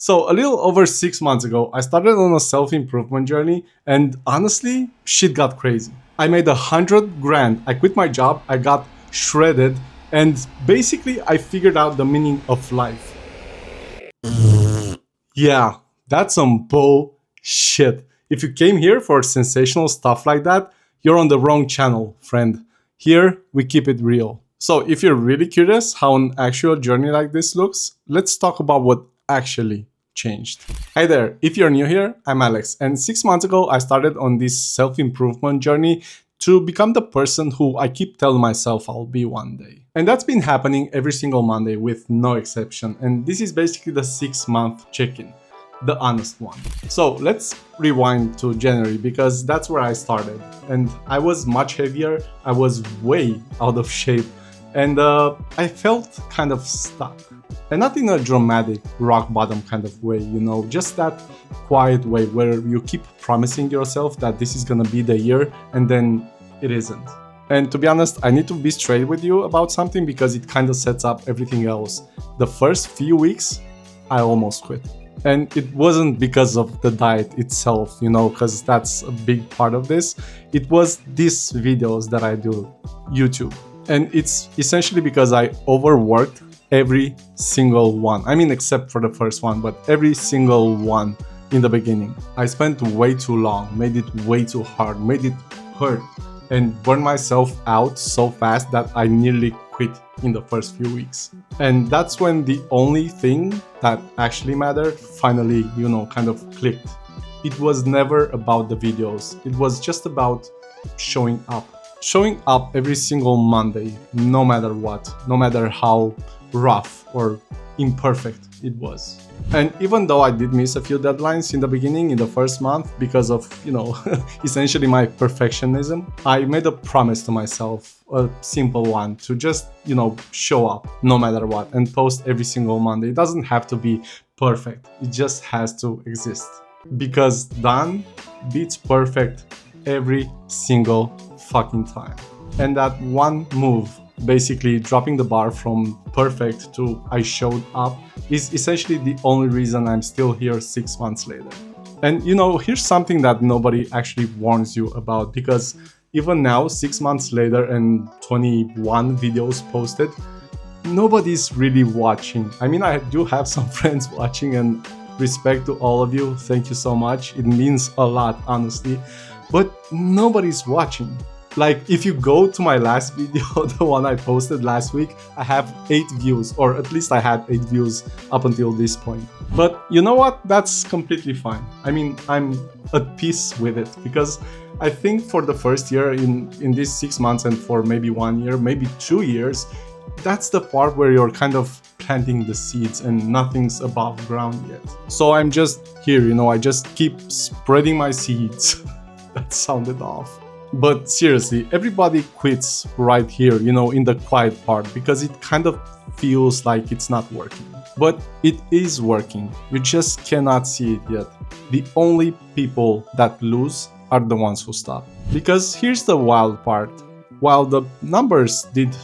So a little over 6 months ago, I started on a self-improvement journey, and honestly, shit got crazy. I made 100 grand, I quit my job, I got shredded, and basically I figured out the meaning of life. Yeah, that's some bullshit. If you came here for sensational stuff like that, you're on the wrong channel, friend. Here, we keep it real. So, if you're really curious how an actual journey like this looks, let's talk about what actually changed. Hi there, if you're new here, I'm Alex, and 6 months ago, I started on this self improvement journey to become the person who I keep telling myself I'll be one day. And that's been happening every single Monday with no exception. And this is basically the 6 month check-in, the honest one. So let's rewind to January because that's where I started. And I was much heavier, I was way out of shape, and I felt kind of stuck. And not in a dramatic rock bottom kind of way, just that quiet way where you keep promising yourself that this is gonna be the year and then it isn't. And to be honest, I need to be straight with you about something because it kind of sets up everything else. The first few weeks, I almost quit. And it wasn't because of the diet itself, because that's a big part of this. It was these videos that I do, YouTube. And it's essentially because I overworked every single one. I mean, except for the first one, but every single one in the beginning. I spent way too long, made it way too hard, made it hurt, and burned myself out so fast that I nearly quit in the first few weeks. And that's when the only thing that actually mattered finally, kind of clicked. It was never about the videos. It was just about showing up. Showing up every single Monday, no matter what, no matter how rough or imperfect it was. And even though I did miss a few deadlines in the beginning, in the first month, because of, essentially my perfectionism, I made a promise to myself, a simple one, to just, show up no matter what and post every single Monday. It doesn't have to be perfect, it just has to exist. Because done beats perfect every single fucking time. And that one move, basically dropping the bar from perfect to I showed up, is essentially the only reason I'm still here 6 months later. And here's something that nobody actually warns you about, because even now, 6 months later and 21 videos posted, nobody's really watching. I mean, I do have some friends watching, and respect to all of you, thank you so much. It means a lot, honestly, but nobody's watching. Like, if you go to my last video, the one I posted last week, I have 8 views, or at least I had 8 views up until this point. But you know what? That's completely fine. I mean, I'm at peace with it, because I think for the first year in these 6 months, and for maybe 1 year, maybe 2 years, that's the part where you're kind of planting the seeds and nothing's above ground yet. So I'm just here, I just keep spreading my seeds. That sounded off. But seriously, everybody quits right here, in the quiet part, because it kind of feels like it's not working. But it is working. You just cannot see it yet. The only people that lose are the ones who stop. Because here's the wild part. While the numbers did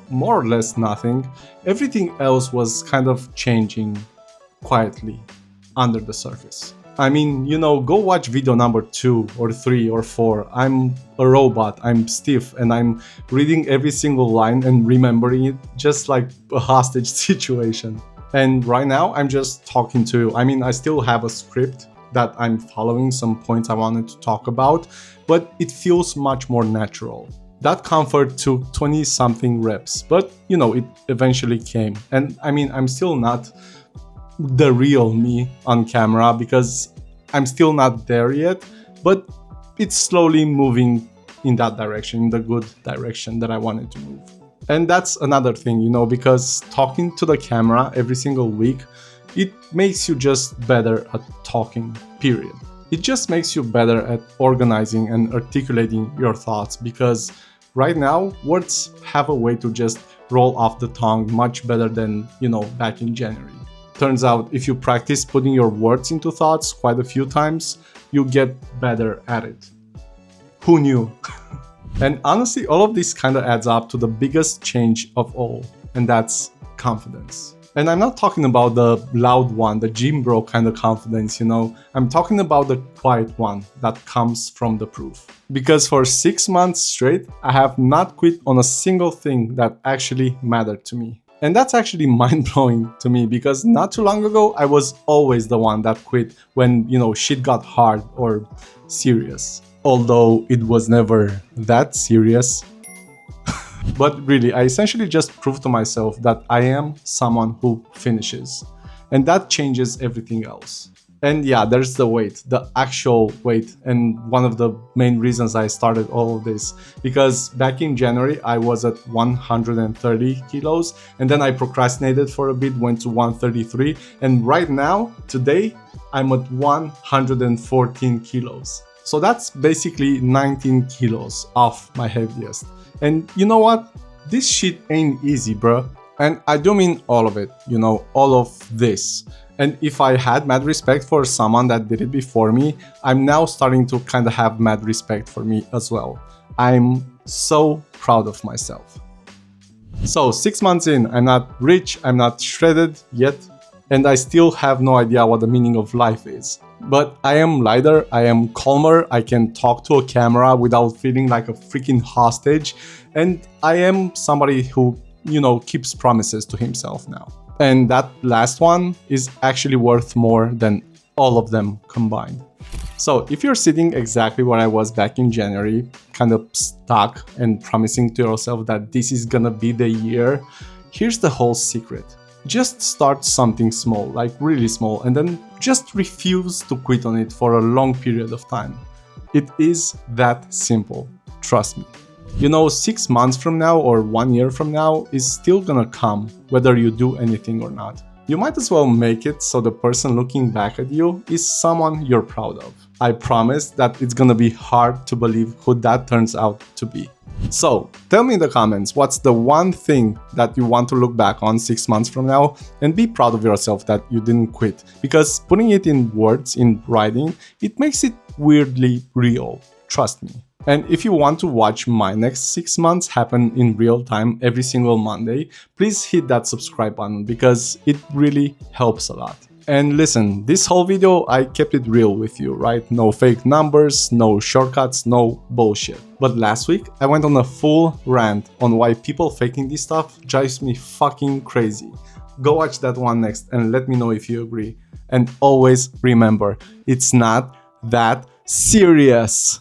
more or less nothing, everything else was kind of changing quietly under the surface. I mean, go watch video number 2 or 3 or 4. I'm a robot, I'm stiff, and I'm reading every single line and remembering it just like a hostage situation. And right now, I'm just talking to you. I mean, I still have a script that I'm following, some points I wanted to talk about, but it feels much more natural. That comfort took 20-something reps, but, it eventually came. And I mean, I'm still not the real me on camera because I'm still not there yet, but it's slowly moving in that direction, in the good direction that I wanted to move. And that's another thing, because talking to the camera every single week, it makes you just better at talking, period. It just makes you better at organizing and articulating your thoughts, because right now, words have a way to just roll off the tongue much better than, back in January. Turns out, if you practice putting your words into thoughts quite a few times, you get better at it. Who knew? And honestly, all of this kind of adds up to the biggest change of all, and that's confidence. And I'm not talking about the loud one, the gym bro kind of confidence, you know. I'm talking about the quiet one that comes from the proof. Because for 6 months straight, I have not quit on a single thing that actually mattered to me. And that's actually mind-blowing to me because not too long ago, I was always the one that quit when, you know, shit got hard or serious. Although it was never that serious. But really, I essentially just proved to myself that I am someone who finishes. And that changes everything else. And yeah, there's the weight, the actual weight. And one of the main reasons I started all of this, because back in January, I was at 130 kilos. And then I procrastinated for a bit, went to 133. And right now, today, I'm at 114 kilos. So that's basically 19 kilos off my heaviest. And you know what? This shit ain't easy, bro. And I do mean all of it, you know, all of this. And if I had mad respect for someone that did it before me, I'm now starting to kind of have mad respect for me as well. I'm so proud of myself. So 6 months in, I'm not rich, I'm not shredded yet, and I still have no idea what the meaning of life is. But I am lighter, I am calmer, I can talk to a camera without feeling like a freaking hostage, and I am somebody who, you know, keeps promises to himself now. And that last one is actually worth more than all of them combined. So if you're sitting exactly where I was back in January, kind of stuck and promising to yourself that this is gonna be the year, here's the whole secret. Just start something small, like really small, and then just refuse to quit on it for a long period of time. It is that simple, trust me. You know, 6 months from now or 1 year from now is still gonna come, whether you do anything or not. You might as well make it so the person looking back at you is someone you're proud of. I promise that it's gonna be hard to believe who that turns out to be. So, tell me in the comments what's the one thing that you want to look back on 6 months from now and be proud of yourself that you didn't quit. Because putting it in words, in writing, it makes it weirdly real. Trust me. And if you want to watch my next 6 months happen in real time every single Monday, please hit that subscribe button because it really helps a lot. And listen, this whole video, I kept it real with you, right? No fake numbers, no shortcuts, no bullshit. But last week, I went on a full rant on why people faking this stuff drives me fucking crazy. Go watch that one next and let me know if you agree. And always remember, it's not that serious.